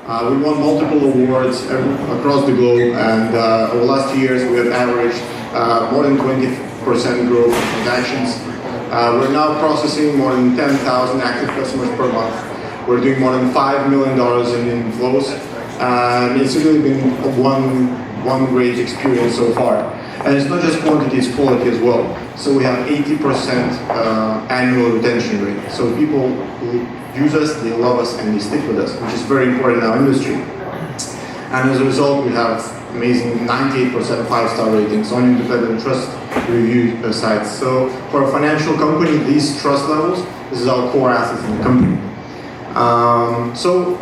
We won multiple awards across the globe, and over the last 2 years we have averaged more than 20% growth in transactions. We're now processing more than 10,000 active customers per month. We're doing more than $5 million in inflows. It's really been one great experience so far. And it's not just quantity, it's quality as well. So we have 80% annual retention rate. So people who use us, they love us, and they stick with us, which is very important in our industry. And as a result, we have amazing 98% 5-star ratings on independent trust review sites. So for a financial company, these trust levels, this is our core asset in the company. So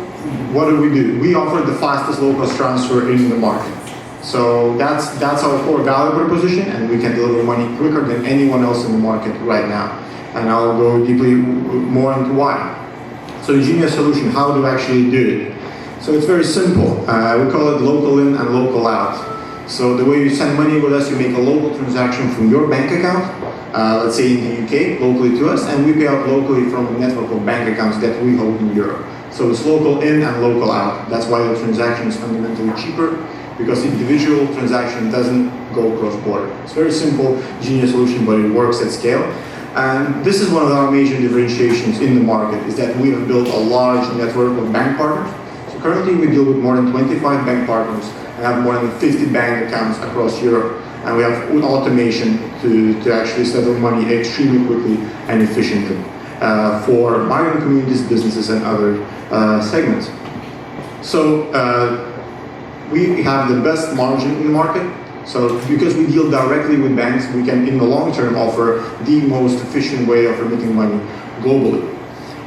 what do? We offer the fastest low-cost transfer in the market. So that's our core value proposition, and we can deliver money quicker than anyone else in the market right now. And I'll go deeply more into why. So ingenious solution, how do we actually do it? So it's very simple. We call it local in and local out. So the way you send money with us, you make a local transaction from your bank account, let's say in the UK, locally to us, and we pay out locally from a network of bank accounts that we hold in Europe. So it's local in and local out. That's why the transaction is fundamentally cheaper, because individual transaction doesn't go cross-border. It's very simple, genius solution, but it works at scale. And this is one of our major differentiations in the market, is that we have built a large network of bank partners. So currently we deal with more than 25 bank partners and have more than 50 bank accounts across Europe. And we have automation to actually settle money extremely quickly and efficiently for migrant communities, businesses, and other segments. So we have the best margin in the market. So because we deal directly with banks, we can, in the long term, offer the most efficient way of remitting money globally.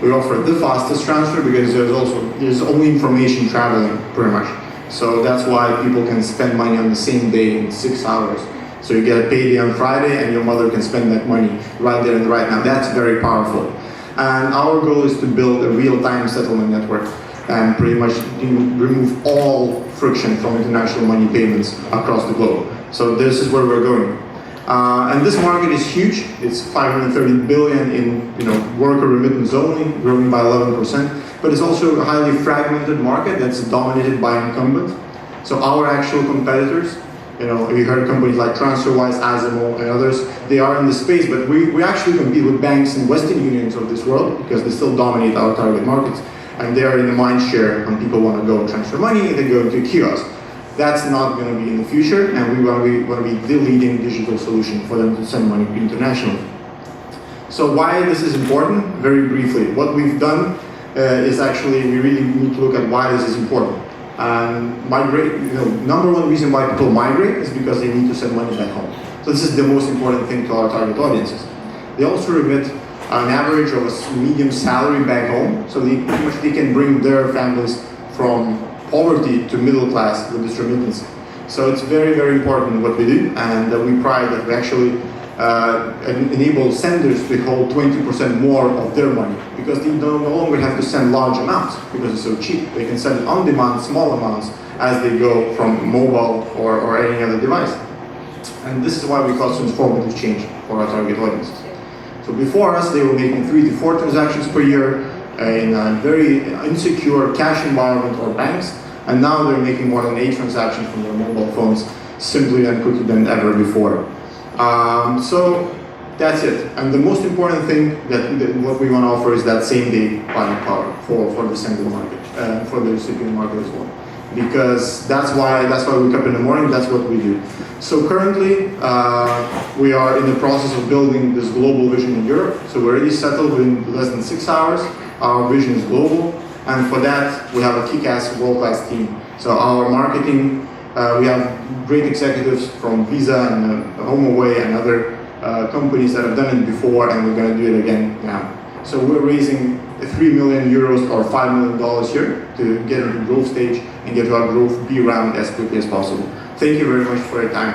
We offer the fastest transfer because there's only information traveling, pretty much. So that's why people can spend money on the same day in 6 hours. So you get a payday on Friday, and your mother can spend that money right there and right now. That's very powerful. And our goal is to build a real-time settlement network and pretty much remove all friction from international money payments across the globe. So this is where we're going. And this market is huge. It's 530 billion in worker remittance only, growing by 11%. But it's also a highly fragmented market that's dominated by incumbents. So our actual competitors, you heard companies like TransferGo's, Azimo, and others, they are in the space, but we actually compete with banks and Western unions of this world because they still dominate our target markets. And they are in the mind share when people want to go transfer money, they go into a kiosk. That's not going to be in the future, and we want to be the leading digital solution for them to send money internationally. So why this is important? Very briefly, what we've done is actually we really need to look at why this is important. And number one reason why people migrate is because they need to send money back home. So this is the most important thing to our target audiences. They also remit an average of a medium salary back home, so they can bring their families from poverty to middle class with this remittance. So it's very, very important what we do, and we pride that we actually enable senders to hold 20% more of their money, because they no longer have to send large amounts because it's so cheap. They can send on demand small amounts as they go from mobile or any other device. And this is why we call transformative change for our target audiences. So before us, they were making 3 to 4 transactions per year in a very insecure cash environment or banks, and now they're making more than 8 transactions from their mobile phones simply and quicker than ever before. So that's it. And the most important thing that what we want to offer is that same-day buying power for the sender market, for the recipient market as well. Because that's why we wake up in the morning, that's what we do. So currently, we are in the process of building this global vision in Europe. So we're already settled in less than 6 hours. Our vision is global. And for that, we have a kick-ass world-class team. So our marketing, we have great executives from Visa and HomeAway and other companies that have done it before, and we're going to do it again now. So we're raising 3 million euros or $5 million here to get into growth stage and get to our growth B round as quickly as possible. Thank you very much for your time.